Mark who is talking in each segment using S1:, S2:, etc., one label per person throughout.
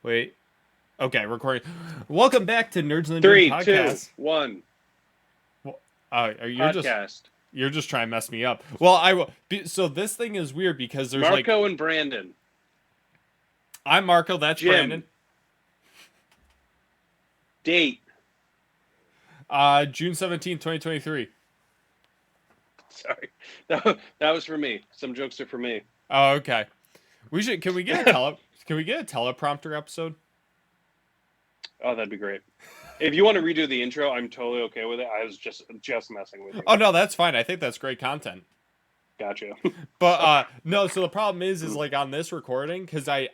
S1: Wait. Okay, recording. Welcome back to Nerds in the Gym
S2: Three, two,
S1: podcast.
S2: one.
S1: Well,
S2: Podcast.
S1: you're just trying to mess me up. Well, I will. So this thing is weird because there's like
S2: Marco and Brandon.
S1: I'm Marco, that's Brandon.
S2: Jim. Date.
S1: June 17th, 2023.
S2: Sorry. That was for me. Some jokes are for me.
S1: Oh, okay. We should. Can we get a Can we get a teleprompter episode?
S2: Oh, that'd be great. If you want to redo the intro, I'm totally okay with it. I was just messing with you.
S1: Oh no, that's fine. I think that's great content.
S2: Gotcha.
S1: But no. So the problem is like on this recording because I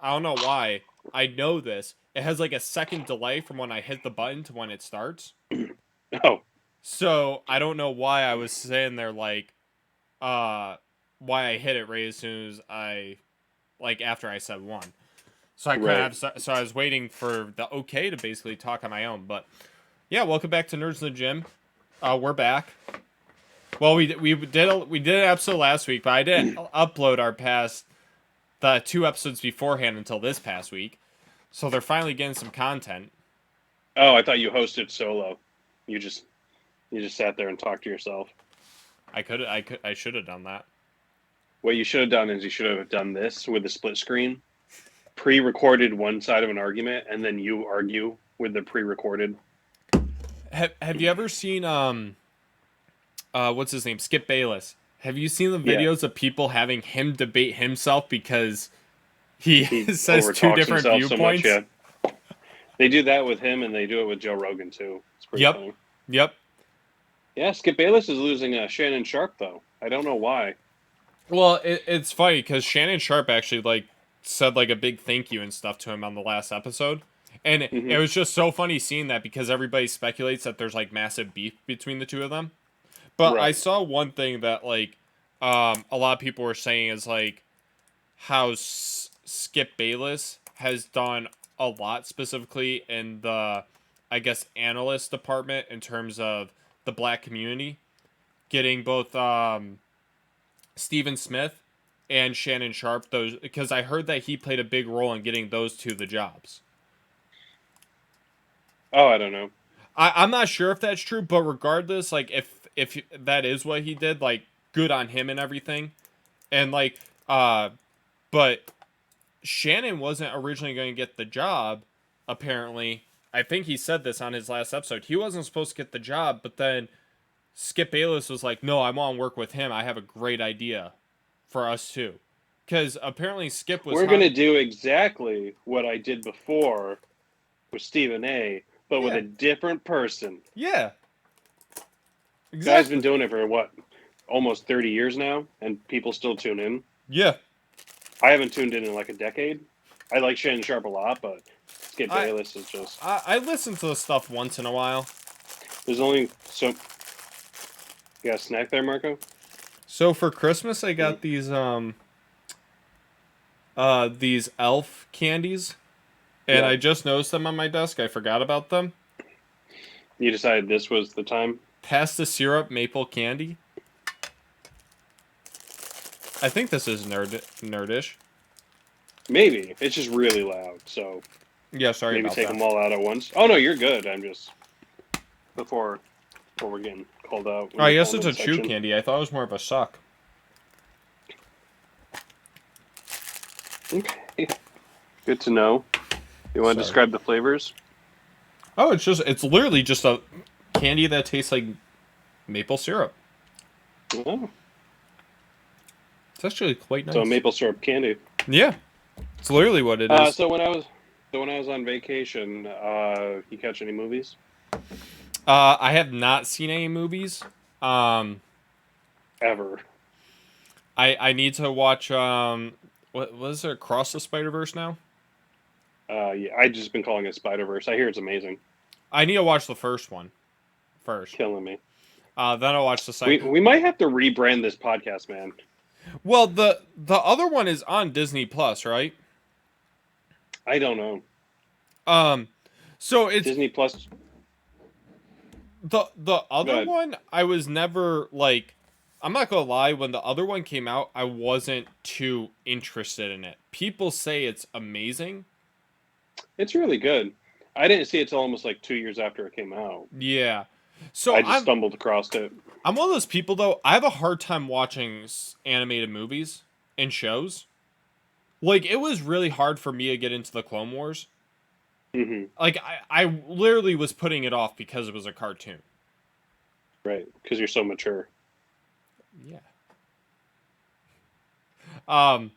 S1: don't know why I know this. It has like a second delay from when I hit the button to when it starts.
S2: Oh,
S1: So I don't know why I was saying there like why I hit it right as soon as I like after I said one. So I couldn't
S2: right.
S1: have so I was waiting for the okay to basically talk on my own. But yeah, welcome back to Nerds in the Gym. We're back. Well, we did an episode last week, but I didn't upload our past the 2 episodes beforehand until this past week. So they're finally getting some content.
S2: Oh, I thought you hosted solo. You just sat there and talked to yourself.
S1: I should have done that.
S2: What you should have done is you should have done this with the split screen, pre-recorded one side of an argument, and then you argue with the pre-recorded.
S1: Have you ever seen what's his name? Skip Bayless. Have you seen the videos of people having him debate himself because he says two
S2: overtalks
S1: different
S2: himself
S1: viewpoints?
S2: So much, yeah. They do that with him, and they do it with Joe Rogan too. It's pretty
S1: Yep.
S2: funny.
S1: Yep.
S2: Yeah, Skip Bayless is losing Shannon Sharp though. I don't know why.
S1: Well, it's funny because Shannon Sharp actually like said like a big thank you and stuff to him on the last episode, and
S2: Mm-hmm.
S1: it was just so funny seeing that because everybody speculates that there's like massive beef between the two of them. But I
S2: Right.
S1: saw one thing that like a lot of people were saying is like how Skip Bayless has done a lot specifically in the I guess analyst department in terms of the black community, getting both Stephen Smith and Shannon Sharp those because I heard that he played a big role in getting those two the jobs.
S2: Oh, I don't know.
S1: I'm not sure if that's true, but regardless, like if that is what he did, like good on him and everything. And like but Shannon wasn't originally going to get the job, apparently. I think he said this on his last episode. He wasn't supposed to get the job, but then Skip Bayless was like, "No, I want to work with him. I have a great idea for us too." Because apparently Skip was
S2: We're gonna do exactly what I did before with Stephen A, but with
S1: Yeah.
S2: a different person.
S1: Yeah.
S2: Guy's
S1: Exactly.
S2: been doing it for what, almost 30 years now, and people still tune in.
S1: Yeah.
S2: I haven't tuned in like a decade. I like Shannon Sharp a lot, but Skip Bayless is just.
S1: I listen to the stuff once in a while.
S2: There's only so. You got a snack there, Marco?
S1: So for Christmas I got these elf candies. And
S2: Yeah.
S1: I just noticed them on my desk. I forgot about them.
S2: You decided this was the time?
S1: Pasta syrup maple candy. I think this is nerdish.
S2: Maybe. It's just really loud, so
S1: Yeah, sorry
S2: maybe
S1: about
S2: take
S1: that.
S2: them all out at once. Oh, no, you're good. I'm just. Before we're getting called out.
S1: Oh, I guess it's a chew candy. I thought it was more of a suck.
S2: Okay. Good to know. You want to
S1: Sorry.
S2: describe the flavors?
S1: Oh, it's literally just a candy that tastes like maple syrup.
S2: Oh,
S1: It's actually quite nice.
S2: so maple syrup candy.
S1: Yeah, it's literally what it is.
S2: So when I was on vacation, you catch any movies?
S1: I have not seen any movies.
S2: Ever?
S1: I need to watch what was it? Across the Spider Verse now.
S2: Yeah, I just been calling it Spider Verse. I hear it's amazing.
S1: I need to watch the first one first.
S2: Killing me.
S1: Then I'll watch the
S2: We
S1: second.
S2: we might have to rebrand this podcast, man.
S1: Well, the other one is on Disney Plus, right?
S2: I don't know.
S1: So it's
S2: Disney Plus.
S1: the other
S2: ahead.
S1: one. I was never like. I'm not gonna lie. When the other one came out, I wasn't too interested in it. People say it's amazing,
S2: It's really good. I didn't see it till almost like 2 years after it came out.
S1: Yeah. So
S2: I just stumbled across it.
S1: I'm one of those people though. I have a hard time watching animated movies and shows. Like it was really hard for me to get into the Clone Wars.
S2: Hmm.
S1: Like I literally was putting it off because it was a cartoon.
S2: Right, because you're so mature.
S1: Yeah. Um,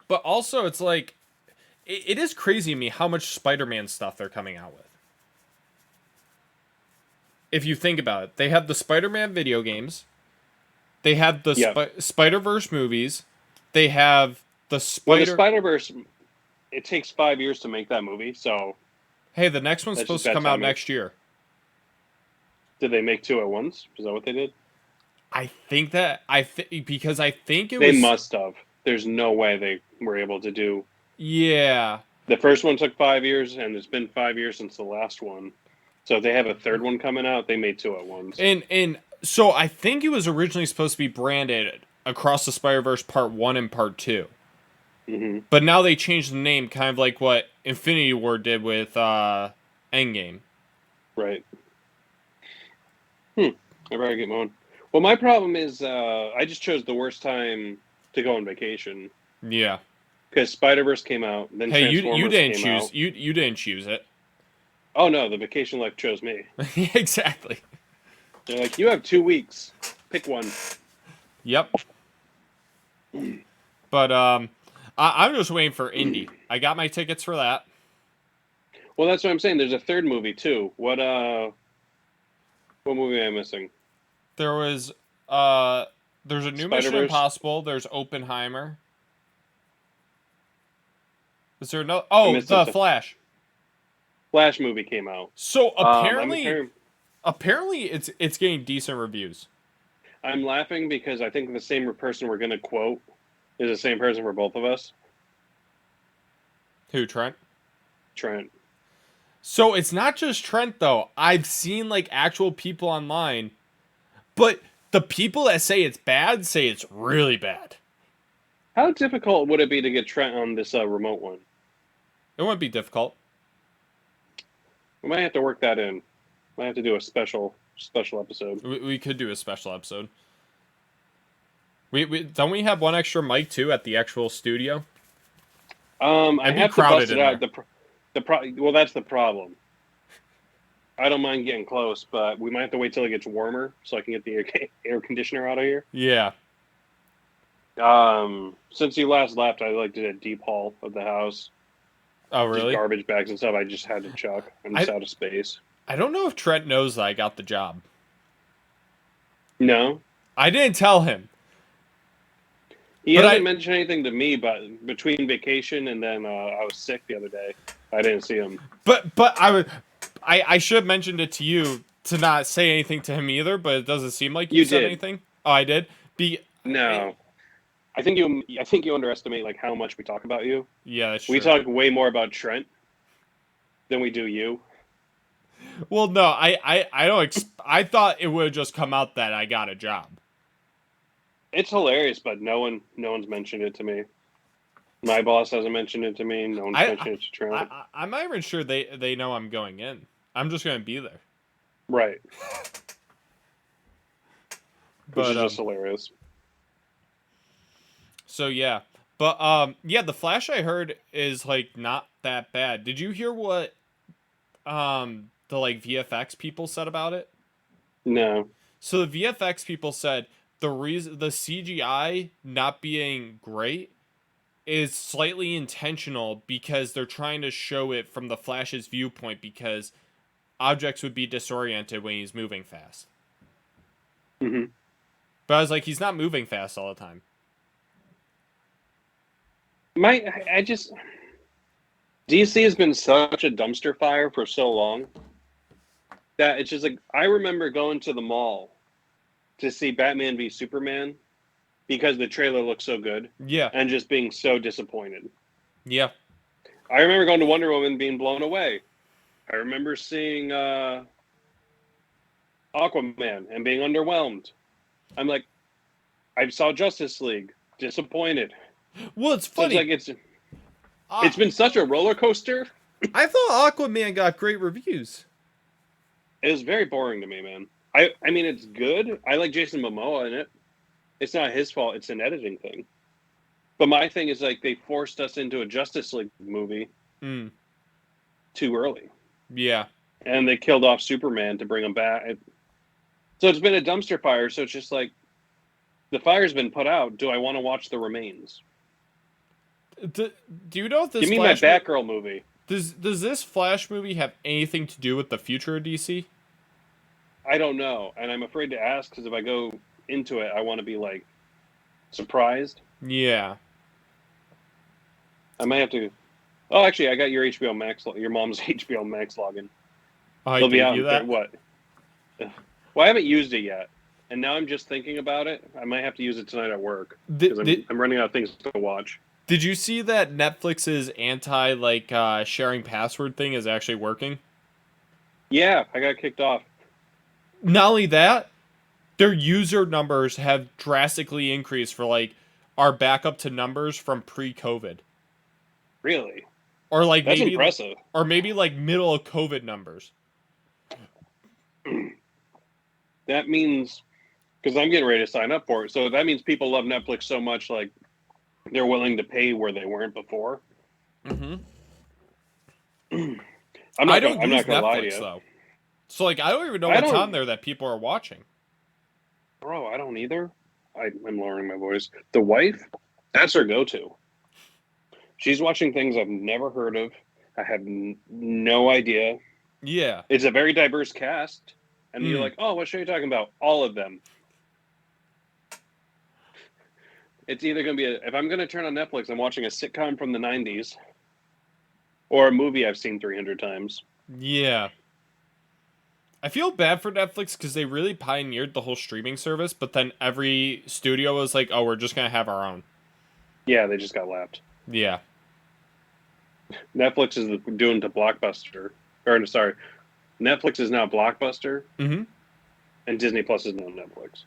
S1: but also it's like it is crazy to me how much Spider-Man stuff they're coming out with. If you think about it, they have the Spider-Man video games. They have the
S2: Yeah.
S1: Spider-Verse movies. They have the
S2: Well, the
S1: Spider.
S2: Spider Verse. It takes 5 years to make that movie, so
S1: Hey, the next one's
S2: that's just
S1: supposed to
S2: bad
S1: come out
S2: timing.
S1: next year.
S2: Did they make two at once? Is that what they did?
S1: I think that because I think it
S2: They
S1: was.
S2: must have. There's no way they were able to do.
S1: Yeah,
S2: The first one took 5 years, and it's been 5 years since the last one. So if they have a third one coming out, they made two at once.
S1: and so I think it was originally supposed to be branded Across the Spider-Verse Part 1 and Part 2.
S2: Hmm.
S1: But now they changed the name, kind of like what Infinity War did with Endgame.
S2: Right. I better get going. Well, my problem is I just chose the worst time to go on vacation
S1: Yeah.
S2: because Spider Verse came out, then
S1: Hey,
S2: Transformers
S1: you didn't
S2: came
S1: choose
S2: out.
S1: you didn't choose it.
S2: Oh no, the vacation life chose me.
S1: Exactly.
S2: They're like, you have 2 weeks, pick one.
S1: Yep. But I'm just waiting for Indy. I got my tickets for that.
S2: Well, that's what I'm saying. There's a third movie too. What movie am I missing?
S1: There was there's a new Mission
S2: Spider-Verse?
S1: Impossible. There's Oppenheimer. Is there no?
S2: I
S1: Oh,
S2: missed
S1: the
S2: something.
S1: Flash.
S2: Flash movie came out.
S1: So
S2: I'm
S1: apparently it's getting decent reviews.
S2: I'm laughing because I think the same person we're gonna quote is the same person for both of us.
S1: Who, Trent?
S2: Trent.
S1: So it's not just Trent though. I've seen like actual people online, but the people that say it's bad say it's really bad.
S2: How difficult would it be to get Trent on this remote one?
S1: It wouldn't be difficult.
S2: We might have to work that in. Might have to do a special episode.
S1: We could do a special episode. We don't we have one extra mic too at the actual studio?
S2: I
S1: It'd be
S2: have to
S1: crowded
S2: bust it
S1: in
S2: out.
S1: there.
S2: Well, that's the problem. I don't mind getting close, but we might have to wait till it gets warmer so I can get the air conditioner out of here.
S1: Yeah.
S2: Since you last left, I did a deep haul of the house.
S1: Oh
S2: Just
S1: really?
S2: garbage bags and stuff I just had to chuck. I'm just out of space.
S1: I don't know if Trent knows that I got the job.
S2: No,
S1: I didn't tell him.
S2: he
S1: But
S2: hasn't mentioned anything to me. But between vacation and then I was sick the other day, I didn't see him.
S1: But I should have mentioned it to you to not say anything to him either. But it doesn't seem like you said
S2: did.
S1: anything. Oh, I did.
S2: No, I think you underestimate how much we talk about you.
S1: Yeah, that's true.
S2: We talk way more about Trent than we do you.
S1: Well, no, I don't. I thought it would have just come out that I got a job.
S2: It's hilarious, but no one's mentioned it to me. My boss hasn't mentioned it to me. No one's mentioned it to Trent.
S1: I'm not even sure they know I'm going in. I'm just gonna be there.
S2: Right. Which is
S1: But
S2: just hilarious.
S1: so yeah, but yeah, the Flash I heard is not that bad. Did you hear what the VFX people said about it?
S2: No.
S1: So the VFX people said the reason the CGI not being great is slightly intentional because they're trying to show it from the Flash's viewpoint because objects would be disoriented when he's moving fast.
S2: Mm-hmm.
S1: But I was like, he's not moving fast all the time.
S2: DC has been such a dumpster fire for so long that it's just I remember going to the mall to see Batman v Superman because the trailer looked so good
S1: Yeah.
S2: and just being so disappointed.
S1: Yeah.
S2: I remember going to Wonder Woman being blown away. I remember seeing Aquaman and being underwhelmed. I'm like, I saw Justice League, disappointed.
S1: Well, it's
S2: So
S1: funny.
S2: it's It's been such a roller coaster.
S1: I thought Aquaman got great reviews.
S2: It was very boring to me, man. I mean, it's good. I like Jason Momoa in it. It's not his fault. It's an editing thing. But my thing is like they forced us into a Justice League movie too early.
S1: Yeah.
S2: And they killed off Superman to bring him back. So it's been a dumpster fire. So it's just like the fire's been put out. Do I want to watch the remains?
S1: Do you know if this
S2: Give me my Batgirl movie.
S1: Does this Flash movie have anything to do with the future of DC?
S2: I don't know, and I'm afraid to ask because if I go into it, I want to be like surprised.
S1: Yeah.
S2: I might have to. Oh, actually, I got your HBO Max, your mom's HBO Max login.
S1: Oh,
S2: They'll be out
S1: you that?
S2: What? Well, I haven't used it yet, and now I'm just thinking about it. I might have to use it tonight at work because I'm running out of things to watch.
S1: Did you see that Netflix's anti sharing password thing is actually working?
S2: Yeah, I got kicked off.
S1: Not only that, their user numbers have drastically increased for like our backup to numbers from pre-COVID.
S2: Really?
S1: Or like
S2: that's
S1: maybe
S2: impressive.
S1: Or maybe like middle of COVID numbers.
S2: That means because I'm getting ready to sign up for it. So that means people love Netflix so much, like they're willing to pay where they weren't before.
S1: Mm-hmm.
S2: I'm not gonna lie to you.
S1: Though. So like I don't even know what's on there that people are watching.
S2: Bro, I don't either. I'm lowering my voice. The wife, that's her go-to. She's watching things I've never heard of. I have no idea.
S1: Yeah.
S2: It's a very diverse cast. And you're like, oh, what show are you talking about? All of them. It's either going to be if I'm going to turn on Netflix, I'm watching a sitcom from the 90s or a movie I've seen 300 times.
S1: Yeah. I feel bad for Netflix because they really pioneered the whole streaming service, but then every studio was like, oh, we're just going to have our own.
S2: Yeah, they just got lapped.
S1: Yeah.
S2: Netflix is doing to Blockbuster. Or, sorry, Netflix is now Blockbuster.
S1: Mm-hmm.
S2: And Disney Plus is now Netflix.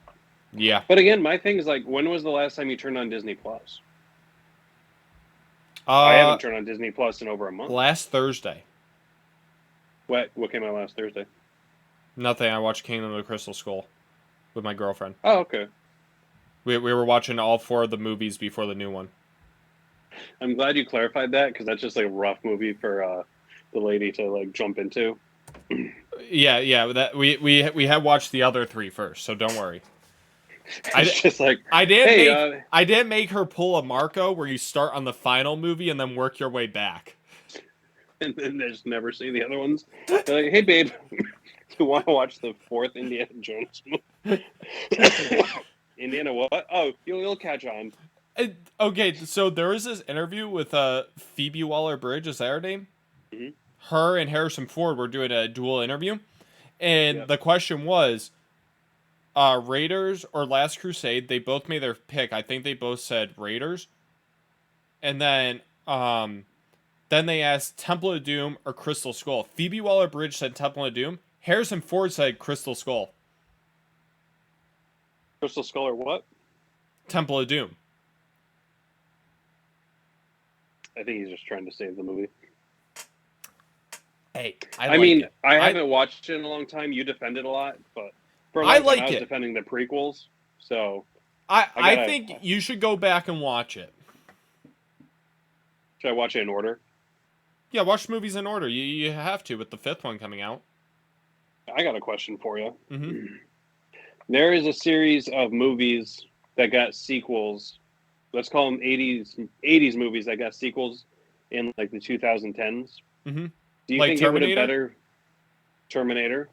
S1: Yeah.
S2: But again, my thing is like, when was the last time you turned on Disney Plus? I haven't turned on Disney Plus in over a month.
S1: Last Thursday.
S2: What came out last Thursday?
S1: Nothing. I watched Kingdom of the Crystal Skull with my girlfriend.
S2: Oh, okay.
S1: We were watching all 4 of the movies before the new one.
S2: I'm glad you clarified that because that's just like a rough movie for the lady to like jump into.
S1: Yeah. That we had watched the other 3 first, so don't worry.
S2: It's just like
S1: I didn't make her pull a Marco where you start on the final movie and then work your way back.
S2: And then they just never see the other ones. They're like, hey babe, you want to watch the 4th Indiana Jones movie? Indiana what? Oh, you'll catch on.
S1: Okay, so there was this interview with Phoebe Waller-Bridge, is that her name?
S2: Mm-hmm.
S1: Her and Harrison Ford were doing a dual interview, and the question was, Raiders or Last Crusade. They both made their pick. I think they both said Raiders, and then they asked Temple of Doom or Crystal Skull. Phoebe Waller-Bridge said Temple of Doom. Harrison Ford said Crystal Skull.
S2: Crystal Skull or what?
S1: Temple of Doom.
S2: I think he's just trying to save the movie.
S1: Hey,
S2: I mean, I haven't watched it in a long time. You defend it a lot, but for a long time, I was defending the prequels. So
S1: I think you should go back and watch it.
S2: Should I watch it in order?
S1: Yeah, watch movies in order. You have to with the 5th one coming out.
S2: I got a question for you.
S1: Mm-hmm.
S2: There is a series of movies that got sequels. Let's call them 80s movies that got sequels in like the 2010s.
S1: Mm-hmm.
S2: Do you think it would have better Terminator,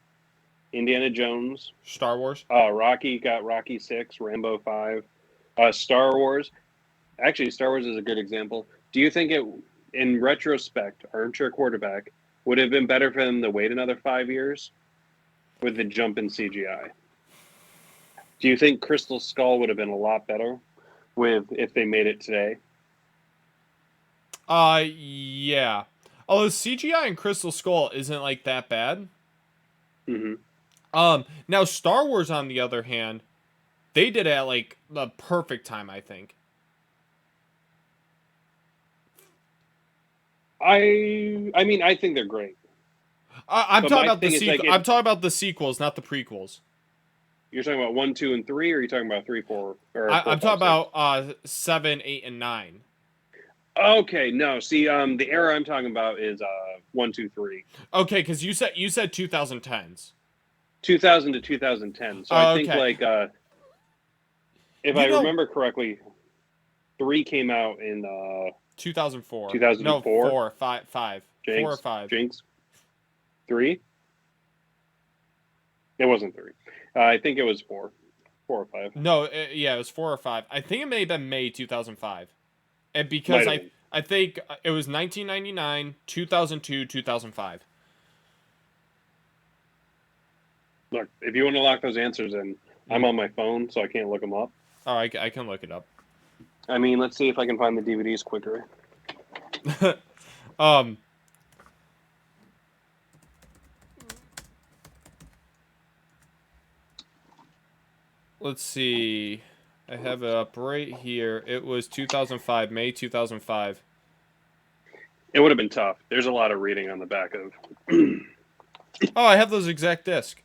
S2: Indiana Jones,
S1: Star Wars?
S2: Rocky got Rocky 6, Rambo 5, Star Wars. Actually, Star Wars is a good example. Do you think it, in retrospect, Armchair Quarterback, would have been better for them to wait another 5 years with the jump in CGI? Do you think Crystal Skull would have been a lot better if they made it today?
S1: Yeah. Although CGI in Crystal Skull isn't like that bad.
S2: Mm-hmm.
S1: Now Star Wars, on the other hand, they did it at like the perfect time, I think.
S2: I mean, I think they're great.
S1: I'm
S2: But
S1: talking
S2: my
S1: about the
S2: thing is, like,
S1: sequel. I'm talking about the sequels, not the prequels.
S2: you're talking about 1, 2, and 3, or are you talking about 3, 4, or 4,
S1: I'm
S2: 5,
S1: talking
S2: 6?
S1: about 7, 8, and 9.
S2: Okay, no. See, the era I'm talking about is 1, 2, 3.
S1: Okay, because you said 2010s.
S2: 2000 to 2010. So I
S1: Oh,
S2: think
S1: okay.
S2: like if I
S1: You know,
S2: remember correctly, 3 came out in
S1: 2004. No,
S2: 2004.
S1: 4, 5, 5. 4 or
S2: Jinx,
S1: 5.
S2: Jinx, 3. It wasn't 3. I think it was 4, 4 or 5.
S1: No, yeah, it was 4 or 5. I think it may have been May 2005. And because
S2: Might have
S1: I
S2: been.
S1: I think it was 1999, 2002, 2005.
S2: Look, if you want to lock those answers in, I'm on my phone, so I can't look them up.
S1: Oh, I can look it up.
S2: I mean, let's see if I can find the DVDs quicker.
S1: um, let's see. I have it up right here. It was 2005, May 2005.
S2: It would have been tough. There's a lot of reading on the back of.
S1: Oh, I have those exact discs.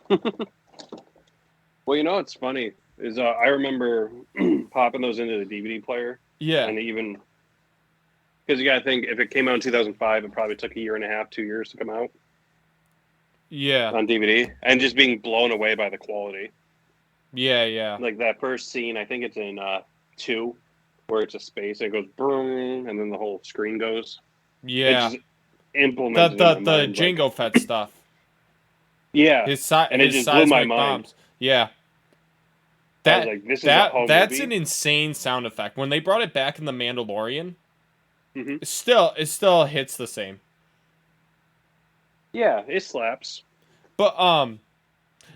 S2: Well, you know what's funny is I remember popping those into the DVD player,
S1: Yeah.
S2: and even because you got to think if it came out in 2005, it probably took a year and a half, 2 years to come out
S1: Yeah.
S2: on DVD, and just being blown away by the quality.
S1: Yeah, yeah.
S2: Like that first scene, I think it's in 2, where it's a space and it goes boom, and then the whole screen goes.
S1: Yeah.
S2: It just implemented
S1: The
S2: in my mind.
S1: Jango
S2: Like,
S1: Fett stuff.
S2: yeah,
S1: His
S2: and it
S1: his
S2: just blew my
S1: seismic
S2: mind.
S1: bombs. Yeah.
S2: I was like, this is a home
S1: That's
S2: movie.
S1: an insane sound effect. When they brought it back in The Mandalorian,
S2: Hmm.
S1: it still hits the same.
S2: Yeah, it slaps.
S1: But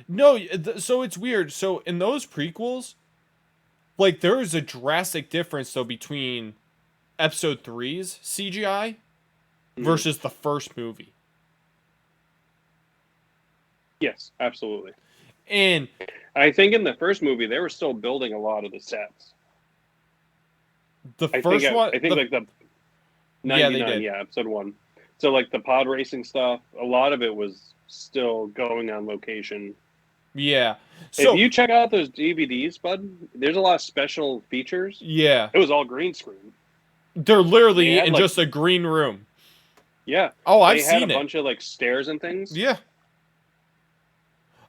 S1: no, so it's weird. So in those prequels, like there is a drastic difference though between episode 3's CGI
S2: Mhm.
S1: versus the first movie.
S2: Yes, absolutely.
S1: And
S2: I think in the first movie they were still building a lot of the sets.
S1: the
S2: I
S1: first
S2: think
S1: one,
S2: I think like the
S1: yeah, they
S2: 99,
S1: did.
S2: yeah, episode 1. So like the pod racing stuff, a lot of it was still going on location.
S1: Yeah.
S2: If
S1: So
S2: you check out those DVDs, bud, there's a lot of special features.
S1: yeah,
S2: It was all green screen.
S1: they're literally
S2: They had,
S1: in
S2: like-
S1: just a green room.
S2: Yeah.
S1: Oh, I've
S2: They had
S1: seen
S2: a
S1: it.
S2: bunch of like stairs and things.
S1: Yeah.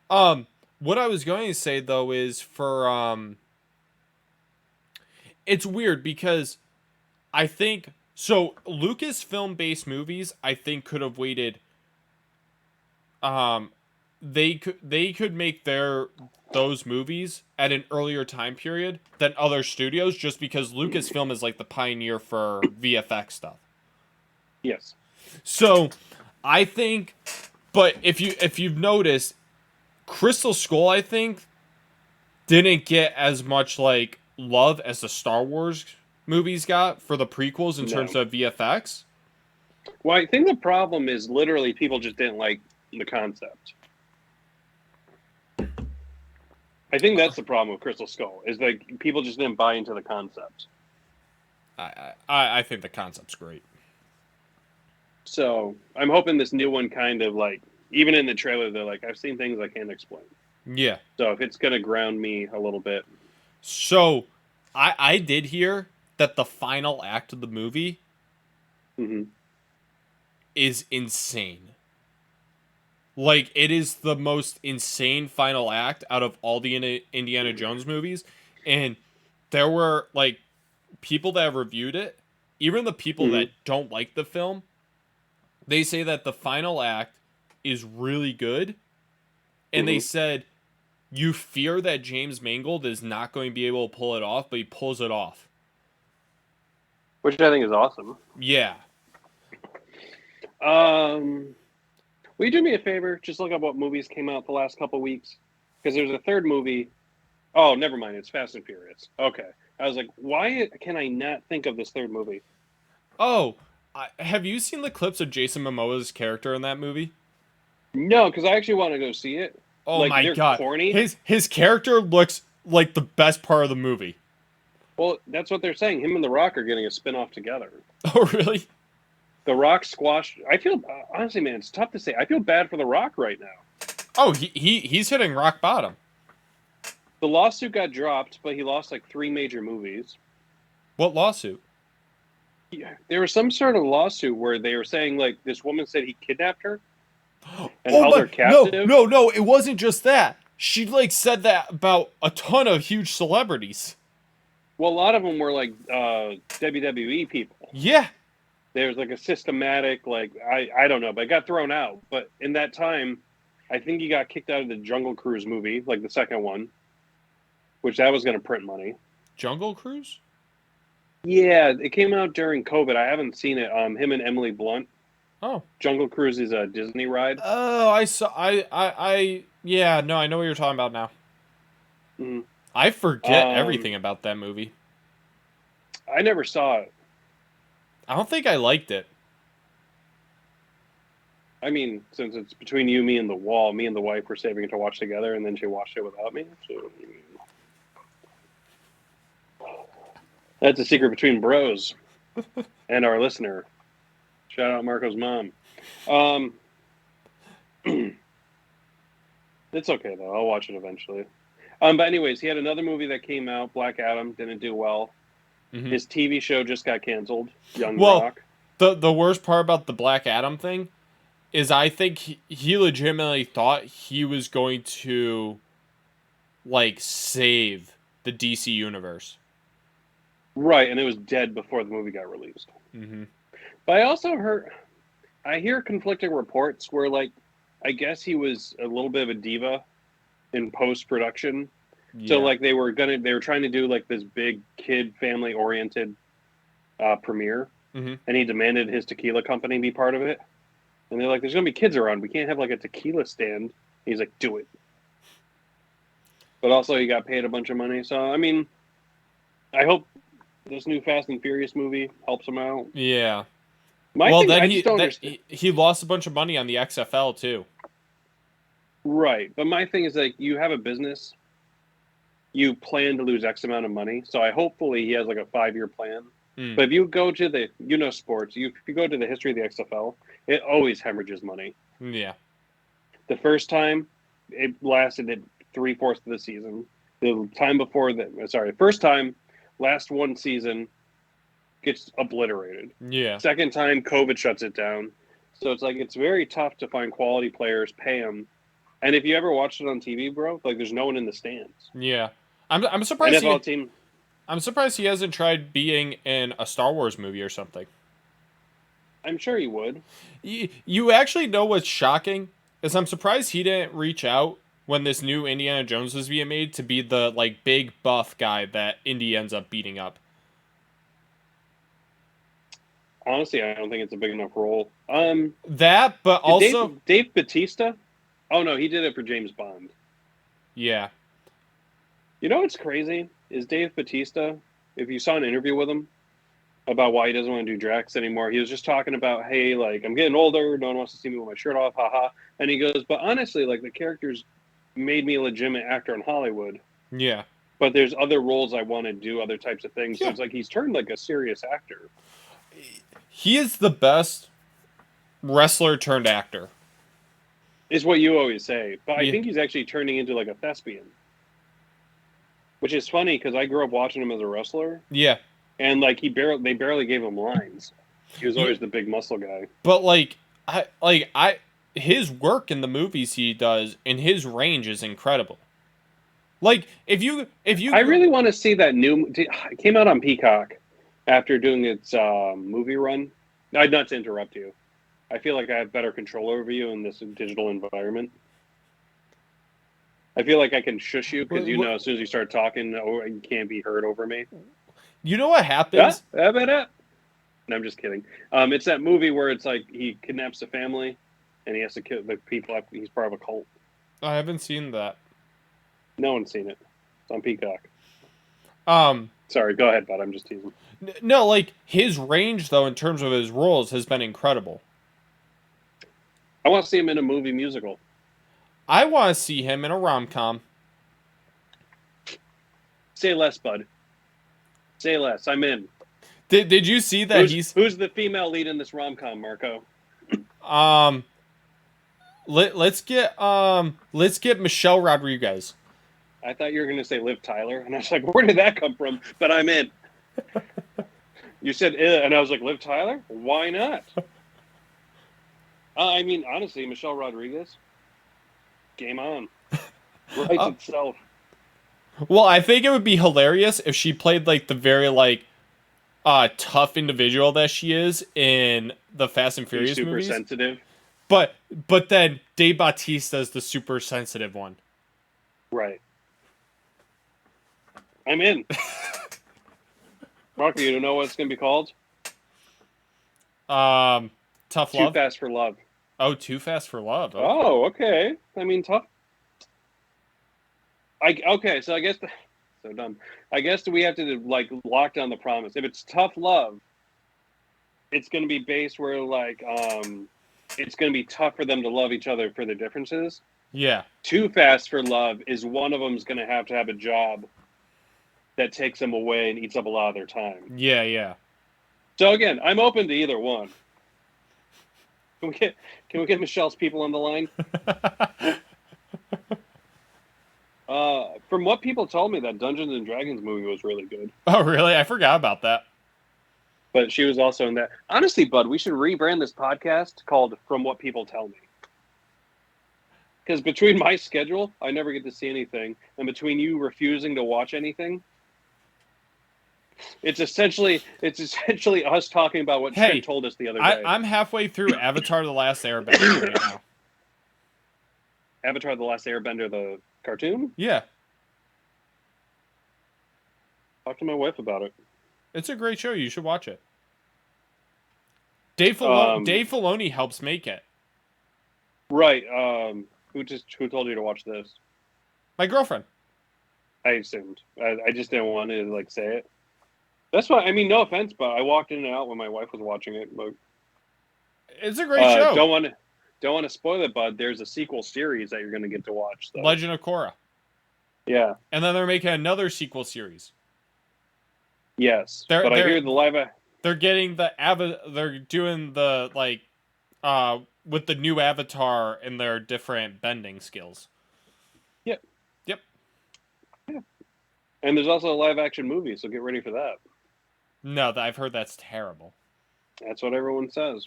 S1: What I was going to say though is for it's weird because I think so Lucasfilm based movies I think could have waited they could make those movies at an earlier time period than other studios just because Lucasfilm is like the pioneer for VFX stuff.
S2: Yes.
S1: So, I think but if you've noticed Crystal Skull I think didn't get as much like love as the Star Wars movies got for the prequels in
S2: No.
S1: terms of VFX.
S2: Well, I think the problem is literally people just didn't like the concept. I think that's the problem with Crystal Skull is like people just didn't buy into the concept.
S1: I think the concept's great.
S2: So I'm hoping this new one kind of like, even in the trailer, they're like, I've seen things I can't explain.
S1: Yeah.
S2: So if it's gonna ground me a little bit,
S1: So, I did hear that the final act of the movie
S2: mhm.
S1: is insane. Like, it is the most insane final act out of all the Indiana Jones movies. And there were, like, people that have reviewed it, even the people that don't like the film, they say that the final act is really good. And they said, you fear that James Mangold is not going to be able to pull it off, but he pulls it off.
S2: Which I think is awesome.
S1: Yeah.
S2: Will you do me a favor? Just look up what movies came out the last couple weeks, because there's a third movie. Oh, never mind. It's Fast and Furious. Okay. I was like, why can I not think of this third movie?
S1: Oh, have you seen the clips of Jason Momoa's character in that movie?
S2: No, because I actually want to go see it.
S1: Oh
S2: Like,
S1: my
S2: they're
S1: god.
S2: corny.
S1: His character looks like the best part of the movie.
S2: Well, that's what they're saying. Him and The Rock are getting a spin-off together.
S1: Oh, really?
S2: The Rock squashed. I feel honestly, man, it's tough to say. I feel bad for The Rock right now.
S1: Oh, he's hitting rock bottom.
S2: The lawsuit got dropped, but he lost like 3 major movies.
S1: What lawsuit?
S2: There was some sort of lawsuit where they were saying like this woman said he kidnapped her and
S1: Oh
S2: held
S1: my,
S2: her captive.
S1: no, it wasn't just that. She like said that about a ton of huge celebrities.
S2: Well, a lot of them were like WWE people.
S1: Yeah.
S2: There's like a systematic like I don't know, but it got thrown out. But in that time, I think he got kicked out of the Jungle Cruise movie, like the second one, which that was going to print money.
S1: Jungle Cruise?
S2: Yeah, it came out during COVID. I haven't seen it. Him and Emily Blunt.
S1: Oh.
S2: Jungle Cruise is a Disney ride.
S1: Oh, I saw. Yeah. No, I know what you're talking about now.
S2: Mhm.
S1: I forget everything about that movie.
S2: I never saw it.
S1: I don't think I liked it.
S2: I mean, since it's between you, me, and the wall, me and the wife were saving it to watch together, and then she watched it without me. So that's a secret between bros and our listener. Shout out Marco's mom. It's okay though. I'll watch it eventually. But anyways, he had another movie that came out, Black Adam, didn't do well.
S1: Mhm.
S2: His TV show just got canceled. Young
S1: Well,
S2: Rock.
S1: The worst part about the Black Adam thing is I think he legitimately thought he was going to like save the DC universe.
S2: Right, and it was dead before the movie got released.
S1: Mm-hmm.
S2: But I hear conflicting reports where, like, I guess he was a little bit of a diva in post production.
S1: Yeah.
S2: So, like, they were trying to do like this big kid family oriented premiere,
S1: Mhm.
S2: and he demanded his tequila company be part of it. And they're like, "There's gonna be kids around. We can't have like a tequila stand." He's like, "Do it." But also, he got paid a bunch of money. So, I mean, I hope this new Fast and Furious movie helps him out.
S1: Yeah.
S2: My
S1: Well,
S2: thing,
S1: then
S2: I just don't understand.
S1: he lost a bunch of money on the XFL too.
S2: Right, but my thing is like, you have a business, you plan to lose X amount of money. So I hopefully he has like a 5-year plan.
S1: Mm.
S2: But if you go to the sports, if you go to the history of the XFL, it always hemorrhages money.
S1: Yeah.
S2: The first time, it lasted at 3/4 of the season. The time before that, first time, last one season, gets obliterated.
S1: Yeah.
S2: Second time, COVID shuts it down. So it's like it's very tough to find quality players, pay them. And if you ever watched it on TV, bro, like there's no one in the stands.
S1: Yeah. I'm surprised
S2: NFL team.
S1: I'm surprised he hasn't tried being in a Star Wars movie or something.
S2: I'm sure he would.
S1: You actually know what's shocking is I'm surprised he didn't reach out when this new Indiana Jones was being made to be the like big buff guy that Indy ends up beating up.
S2: Honestly, I don't think it's a big enough role.
S1: That, but also
S2: Dave Bautista. Oh no, he did it for James Bond.
S1: yeah.
S2: You know what's crazy is Dave Bautista. If you saw an interview with him about why he doesn't want to do Drax anymore, he was just talking about, hey, like I'm getting older, no one wants to see me with my shirt off, haha. And he goes, but honestly, like the characters made me a legitimate actor in Hollywood.
S1: Yeah.
S2: But there's other roles I want to do, other types of things. So
S1: Yeah.
S2: it's like he's turned like a serious actor.
S1: He is the best wrestler turned actor.
S2: Is what you always say. But I
S1: Yeah.
S2: think he's actually turning into like a thespian. Which is funny because I grew up watching him as a wrestler,
S1: Yeah.
S2: and like they barely gave him lines. He was always the big muscle guy.
S1: But his work in the movies he does and his range is incredible. Like if you
S2: I really want to see that new. It came out on Peacock after doing its movie run. Not to interrupt you. I feel like I have better control over you in this digital environment. I feel like I can shush you because you know as soon as you start talking, you can't be heard over me.
S1: You know what happens?
S2: No, I'm just kidding. It's that movie where it's like he kidnaps a family, and he has to kill the people. He's part of a cult.
S1: I haven't seen that.
S2: No one's seen it. It's on Peacock.
S1: Um
S2: Sorry, go ahead, bud. I'm just teasing.
S1: No, like his range though in terms of his roles has been incredible.
S2: I want to see him in a movie musical.
S1: I want to see him in a rom-com.
S2: Say less, bud. Say less. I'm in.
S1: Did you see that
S2: who's the female lead in this rom-com, Marco?
S1: um let's get Michelle Rodriguez.
S2: I thought you were going to say Liv Tyler, and I was like, where did that come from? But I'm in. You said, and I was like, Liv Tyler? Why not? I mean, honestly, Michelle Rodriguez, game on. Writes itself.
S1: Well, I think it would be hilarious if she played like the very like tough individual that she is in the Fast and Furious
S2: super
S1: movies.
S2: Sensitive.
S1: But then Dave Bautista is the super sensitive one.
S2: Right. I'm in. Marco, you don't know what it's going to be called?
S1: Tough Love.
S2: Too Fast for Love.
S1: Oh, Too Fast for Love. Okay.
S2: Oh, okay. I mean, tough. Okay, so I guess so dumb. I guess we have to like lock down the promise. If it's Tough Love, it's going to be based where like it's going to be tough for them to love each other for their differences.
S1: Yeah.
S2: Too Fast for Love is one of them's going to have a job that takes them away and eats up a lot of their time.
S1: Yeah.
S2: So again, I'm open to either one. Can we get Michelle's people on the line? From what people told me, that Dungeons and Dragons movie was really good.
S1: Oh, really? I forgot about that.
S2: But she was also in that. Honestly, bud, we should rebrand this podcast called From What People Tell Me. Because between my schedule, I never get to see anything, and between you refusing to watch anything, it's essentially us talking about what Trent told us the other day.
S1: I'm halfway through Avatar: The Last Airbender right now.
S2: Avatar: The Last Airbender, the cartoon?
S1: Yeah.
S2: Talk to my wife about it.
S1: It's a great show. You should watch it. Dave Filoni helps make it.
S2: Right. Who told you to watch this?
S1: My girlfriend.
S2: I assumed. I just didn't want to like say it. That's why. I mean, no offense, but I walked in and out when my wife was watching it. But
S1: it's a great show.
S2: Don't want to spoil it, bud. There's a sequel series that you're going to get to watch. Though.
S1: Legend of Korra.
S2: Yeah.
S1: And then they're making another sequel series.
S2: Yes, but I hear the live.
S1: They're getting They're doing the like, with the new Avatar and their different bending skills.
S2: Yep.
S1: Yeah.
S2: And there's also a live action movie, so get ready for that.
S1: No, I've heard that's terrible.
S2: That's what everyone says.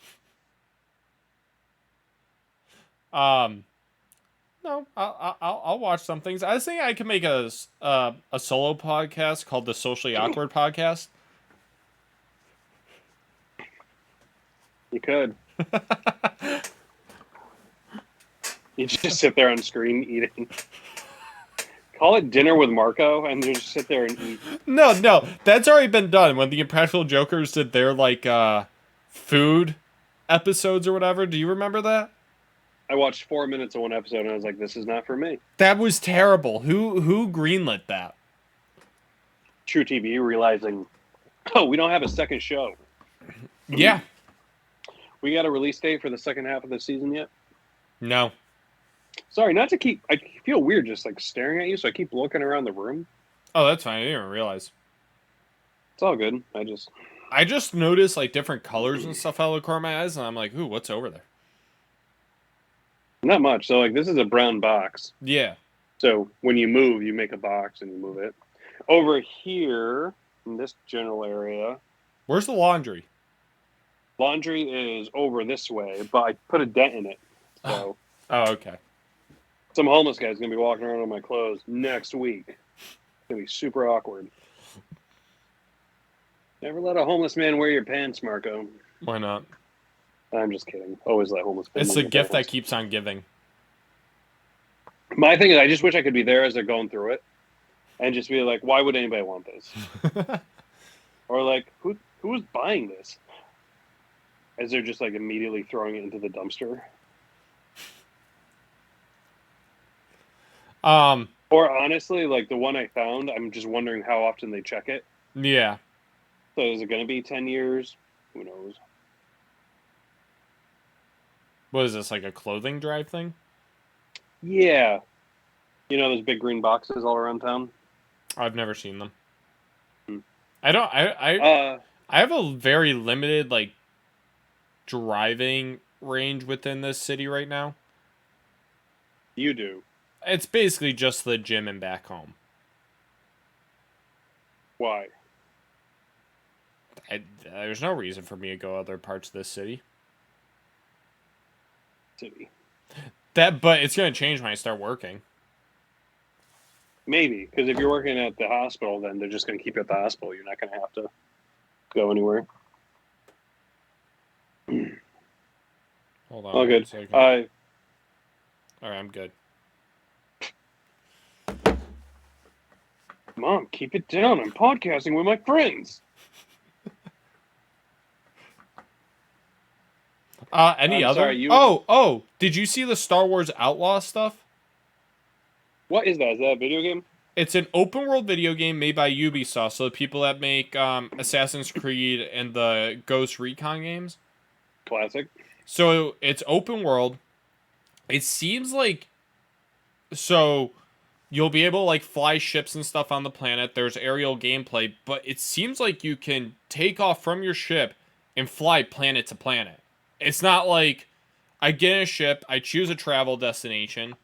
S1: No, I'll watch some things. I think I can make a solo podcast called the Socially Awkward Podcast.
S2: You could. You just sit there on screen eating. Call it Dinner with Marco, and just sit there and eat.
S1: No, that's already been done. When the Impractical Jokers did their like food episodes or whatever. Do you remember that?
S2: I watched 4 minutes of one episode, and I was like, "This is not for me."
S1: That was terrible. Who greenlit that?
S2: True TV realizing, oh, we don't have a second show.
S1: Yeah.
S2: We got a release date for the second half of the season yet?
S1: No.
S2: Sorry, not to keep. I feel weird just like staring at you, so I keep looking around the room.
S1: Oh, that's fine. I didn't even realize.
S2: It's all good.
S1: I just noticed like different colors and stuff out of the corner of my eyes, and I'm like, ooh, what's over there?
S2: Not much. So like this is a brown box.
S1: Yeah.
S2: So when you move, you make a box and you move it. Over here in this general area.
S1: Where's the laundry?
S2: Laundry is over this way, but I put a dent in it. So
S1: Oh, okay.
S2: some homeless guy's gonna be walking around with my clothes next week. It's gonna be super awkward. Never let a homeless man wear your pants, Marco.
S1: Why not?
S2: I'm just kidding. Always let homeless people.
S1: It's the gift
S2: pants.
S1: that keeps on giving.
S2: My thing is, I just wish I could be there as they're going through it, and just be like, "Why would anybody want this?" Or like, who's buying this? As they're just like immediately throwing it into the dumpster. Or honestly, like the one I found, I'm just wondering how often they check it.
S1: Yeah.
S2: So is it going to be 10 years? Who knows?
S1: What is this, like a clothing drive thing?
S2: Yeah. You know those big green boxes all around town?
S1: I've never seen them.
S2: Hmm.
S1: I I have a very limited like driving range within this city right now.
S2: You do.
S1: It's basically just the gym and back home.
S2: Why?
S1: There's no reason for me to go other parts of this city.
S2: City.
S1: But it's gonna change when I start working.
S2: Maybe, because if you're working at the hospital, then they're just going to keep you at the hospital. You're not going to have to go anywhere.
S1: Hold on.
S2: All good.
S1: Second. All right, I'm good.
S2: Mom, keep it down. I'm podcasting with my friends.
S1: Any
S2: I'm
S1: other?
S2: sorry,
S1: Oh, did you see the Star Wars Outlaw stuff?
S2: What is that? Is that a video game?
S1: It's an open world video game made by Ubisoft, so the people that make Assassin's Creed and the Ghost Recon games.
S2: Classic.
S1: So it's open world. It seems like so you'll be able to like fly ships and stuff on the planet. There's aerial gameplay, but it seems like you can take off from your ship and fly planet to planet. It's not like I get in a ship, I choose a travel destination.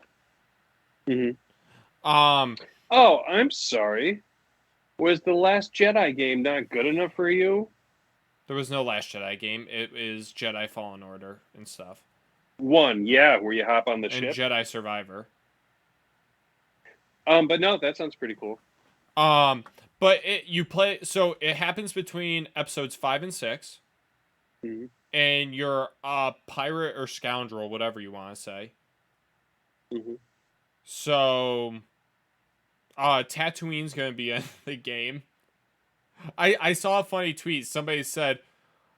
S2: Mm-hmm.
S1: Um,
S2: Oh, I'm sorry. Was the Last Jedi game not good enough for you?
S1: there was no Last Jedi game. It is Jedi Fallen Order and stuff,
S2: One, yeah, where you hop on the
S1: and
S2: ship.
S1: Jedi Survivor.
S2: But no, that sounds pretty cool.
S1: But you play so it happens between episodes 5 and 6,
S2: Mm-hmm.
S1: and you're a pirate or scoundrel, whatever you want to say.
S2: Mm-hmm.
S1: So, Tatooine's gonna be in the game. I saw a funny tweet. Somebody said,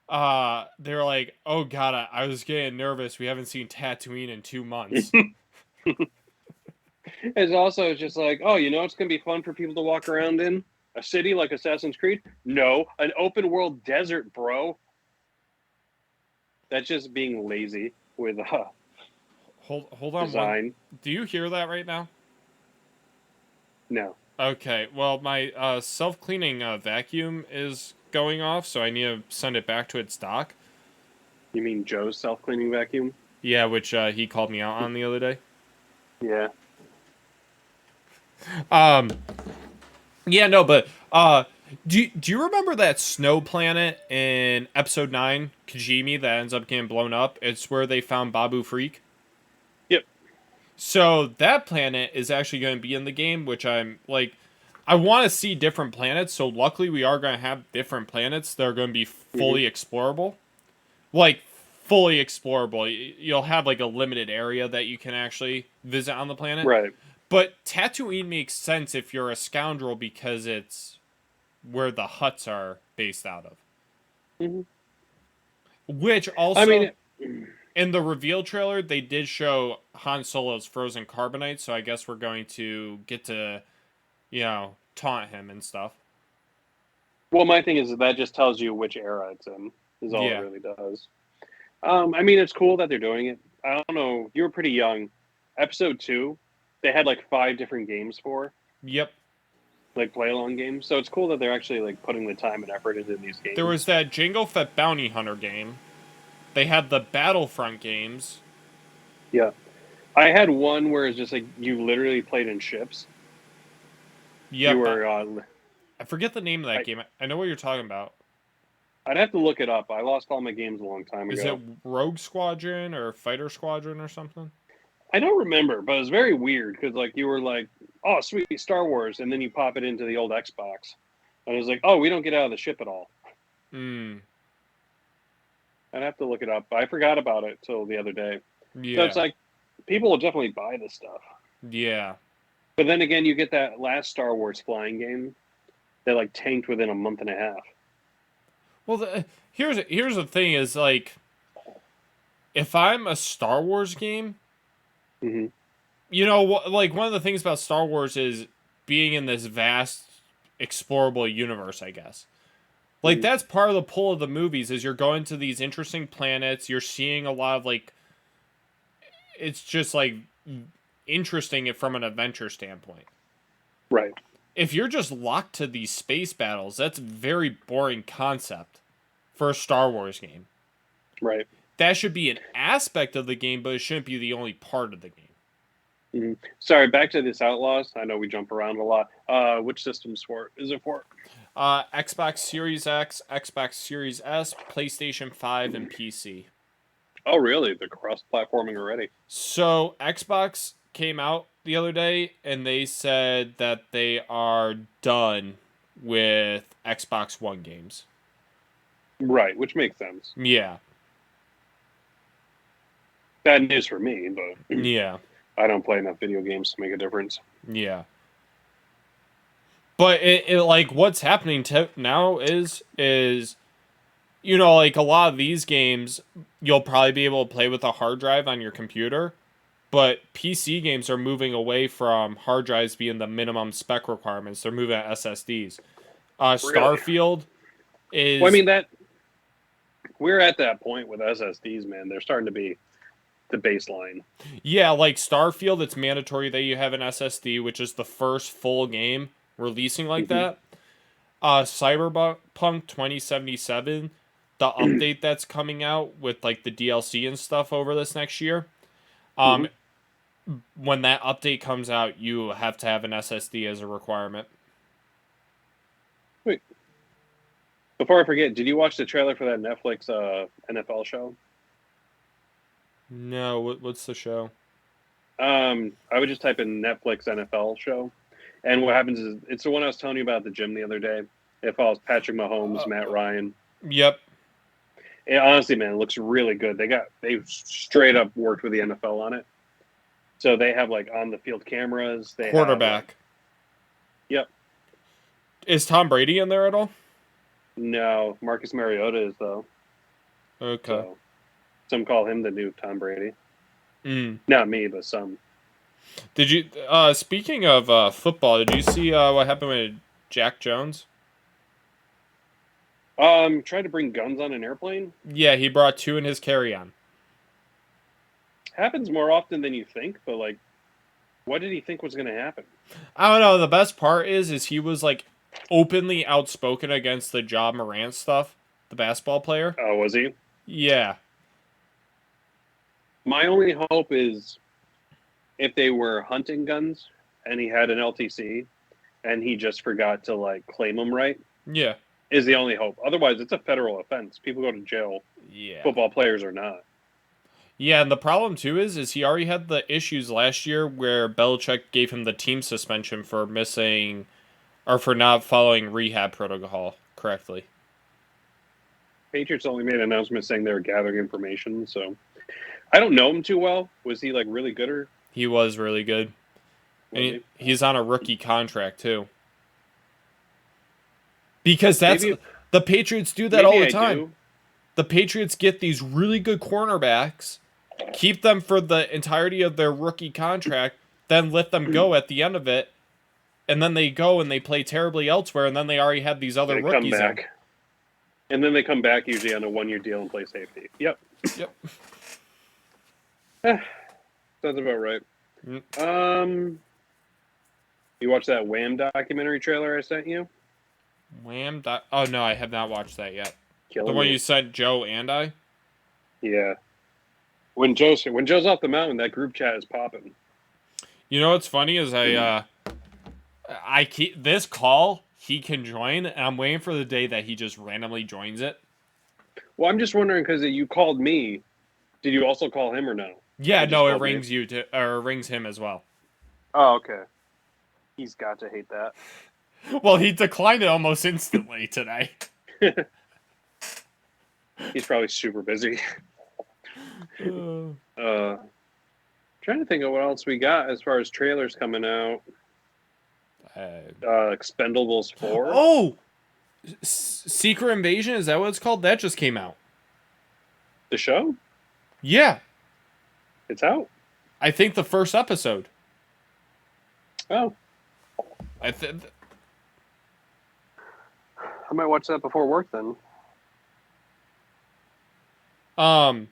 S1: they were like, "Oh God, I was getting nervous. We haven't seen Tatooine in 2 months."
S2: It's also just like, oh, you know, it's gonna be fun for people to walk around in a city like Assassin's Creed. No, an open world desert, bro. That's just being lazy with
S1: Hold on.
S2: design.
S1: Do you hear that right now?
S2: No.
S1: Okay. Well, my self cleaning vacuum is going off, so I need to send it back to its dock.
S2: You mean Joe's self cleaning vacuum?
S1: Yeah, which he called me out on the other day.
S2: Yeah.
S1: Yeah, no, but do you remember that snow planet in episode 9, Kijimi, that ends up getting blown up? It's where they found Babu Freak.
S2: Yep.
S1: So that planet is actually going to be in the game, which I'm like, I want to see different planets. So luckily, we are going to have different planets that are going to be fully explorable. Like fully explorable. You'll have like a limited area that you can actually visit on the planet.
S2: Right.
S1: But Tatooine makes sense if you're a scoundrel because it's where the huts are based out of.
S2: Mm-hmm.
S1: Which also,
S2: I mean,
S1: in the reveal trailer, they did show Han Solo's frozen carbonite, so I guess we're going to get to, taunt him and stuff.
S2: well, my thing is that just tells you which era it's in. Is all
S1: Yeah.
S2: it really does. I mean, it's cool that they're doing it. I don't know. You were pretty young. Episode 2, they had like 5 different games for,
S1: Yep.
S2: like play along games. So it's cool that they're actually like putting the time and effort into these games.
S1: There was that Jango Fett Bounty Hunter game. They had the Battlefront games.
S2: Yeah. I had one where it's just like you literally played in ships.
S1: Yep.
S2: You were.
S1: I forget the name of that game. I know what you're talking about.
S2: I'd have to look it up. I lost all my games a long time ago.
S1: Is it Rogue Squadron or Fighter Squadron or something?
S2: I don't remember, but it was very weird because like you were like, "Oh, sweet Star Wars," and then you pop it into the old Xbox, and it was like, "Oh, we don't get out of the ship at all."
S1: Hmm.
S2: I'd have to look it up. I forgot about it till the other day.
S1: Yeah.
S2: So it's like people will definitely buy this stuff.
S1: Yeah.
S2: But then again, you get that last Star Wars flying game that like tanked within a month and a half.
S1: Well, here's the thing: is like, if I'm a Star Wars game,
S2: Mm-hmm.
S1: like one of the things about Star Wars is being in this vast, explorable universe. I guess, like that's part of the pull of the movies is you're going to these interesting planets. You're seeing a lot of like, it's just like interesting from an adventure standpoint.
S2: Right.
S1: If you're just locked to these space battles, that's a very boring concept. for a Star Wars game.
S2: Right.
S1: That should be an aspect of the game, but it shouldn't be the only part of the game.
S2: Sorry, back to this Outlaws. I know we jump around a lot. Which system's for? Is it for?
S1: Xbox Series X, Xbox Series S, PlayStation 5, and PC.
S2: Oh, really? The cross-platforming already?
S1: So Xbox came out the other day, and they said that they are done with Xbox One games.
S2: Right, which makes sense.
S1: Yeah.
S2: Bad news for me, but
S1: Yeah.
S2: I don't play enough video games to make a difference.
S1: Yeah. But it like what's happening now is you know, like a lot of these games you'll probably be able to play with a hard drive on your computer, but PC games are moving away from hard drives being the minimum spec requirements. They're moving to SSDs. Starfield is
S2: Well, I mean that we're at that point with SSDs, man. They're starting to be the baseline.
S1: yeah, like Starfield, it's mandatory that you have an SSD, which is the first full game releasing like that. Cyberpunk 2077, the update that's coming out with like the DLC and stuff over this next year. When that update comes out, you have to have an SSD as a requirement.
S2: Wait, before I forget, did you watch the trailer for that Netflix NFL show?
S1: No, what's the show?
S2: I would just type in Netflix NFL show, and what happens is it's the one I was telling you about at the gym the other day. It follows Patrick Mahomes, Matt Ryan.
S1: Yep.
S2: And honestly, man, it looks really good. They straight up worked with the NFL on it. So they have like on the field cameras. They
S1: Quarterback.
S2: Yep.
S1: Is Tom Brady in there at all?
S2: No, Marcus Mariota is though.
S1: Okay.
S2: So, some call him the new Tom Brady.
S1: Mm.
S2: Not me, but some.
S1: Did you? Speaking of football, did you see what happened with Jack Jones?
S2: Tried to bring guns on an airplane.
S1: Yeah, he brought 2 in his carry-on.
S2: Happens more often than you think, but like, what did he think was going to happen?
S1: I don't know. The best part is he was like openly outspoken against the Ja Morant stuff, the basketball player.
S2: Oh, was he?
S1: Yeah.
S2: My only hope is if they were hunting guns and he had an LTC and he just forgot to like claim them right.
S1: Yeah.
S2: Is the only hope. Otherwise, it's a federal offense. People go to jail.
S1: Yeah.
S2: Football players are not.
S1: Yeah, and the problem too is he already had the issues last year where Belichick gave him the team suspension for missing or for not following rehab protocol correctly.
S2: Patriots only made an announcement saying they were gathering information, so I don't know him too well. Was he like really good or?
S1: He was really good. And he's on a rookie contract too. Because the Patriots do that all the time. The Patriots get these really good cornerbacks, keep them for the entirety of their rookie contract, then let them go at the end of it, and then they go and they play terribly elsewhere, and then they already have these other rookies
S2: come back. And then they come back usually on a 1-year deal and play safety. Yep. Sounds about right. You watched that Wham documentary trailer I sent you?
S1: Wham? Oh, no, I have not watched that yet.
S2: Killing
S1: the one
S2: me.
S1: you sent Joe and I?
S2: Yeah. When Joe's off the mountain, that group chat is popping.
S1: You know what's funny is I keep this call he can join, and I'm waiting for the day that he just randomly joins it.
S2: Well, I'm just wondering because you called me. Did you also call him or no?
S1: Yeah, no, it rings you to or rings him as well.
S2: Oh, okay. He's got to hate that.
S1: Well, he declined it almost instantly today.
S2: He's probably super busy. Trying to think of what else we got as far as trailers coming out. Expendables 4.
S1: Oh! Secret Invasion, is that what it's called? That just came out.
S2: The show?
S1: Yeah.
S2: It's out?
S1: I think the first episode.
S2: Oh.
S1: I
S2: might watch that before work then.
S1: And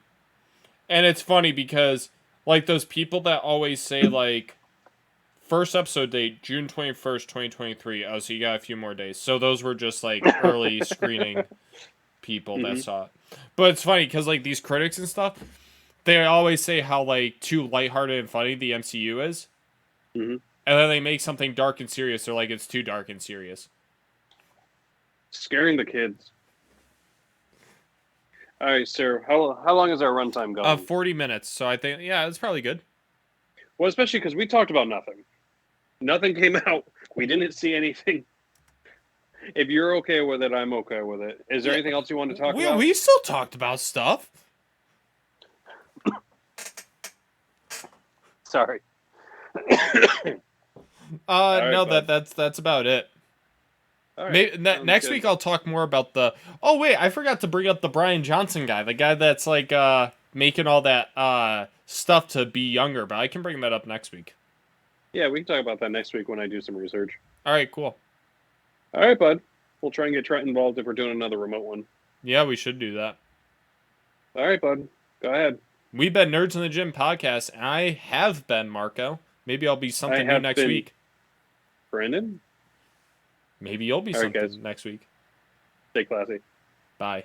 S1: it's funny because like those people that always say like first episode date June 21st, 2023. Oh, so you got a few more days. So those were just like early screening people that saw it. But it's funny because like these critics and stuff, they always say how like too lighthearted and funny the MCU is,
S2: Mm-hmm.
S1: and then they make something dark and serious. They're like, it's too dark and serious.
S2: Scaring the kids. All right, sir. How long is our runtime going?
S1: 40 minutes. So I think it's probably good.
S2: Well, especially because we talked about nothing. Nothing came out. We didn't see anything. If you're okay with it, I'm okay with it. Is there anything else you want to talk about?
S1: We still talked about stuff.
S2: Sorry.
S1: No,
S2: bud.
S1: that's about it.
S2: All right.
S1: Maybe, next
S2: good.
S1: week I'll talk more about the. Oh wait, I forgot to bring up the Brian Johnson guy, the guy that's like making all that stuff to be younger. But I can bring that up next week.
S2: Yeah, we can talk about that next week when I do some research.
S1: All right, cool.
S2: All right, bud. We'll try and get Trent involved if we're doing another remote one.
S1: Yeah, we should do that.
S2: All right, bud. Go ahead.
S1: We've been Nerds in the Gym podcast, and I have been Marco. Maybe I'll be something new next week.
S2: Brandon?
S1: Maybe you'll be
S2: All right,
S1: something
S2: guys.
S1: next week.
S2: Stay classy.
S1: Bye.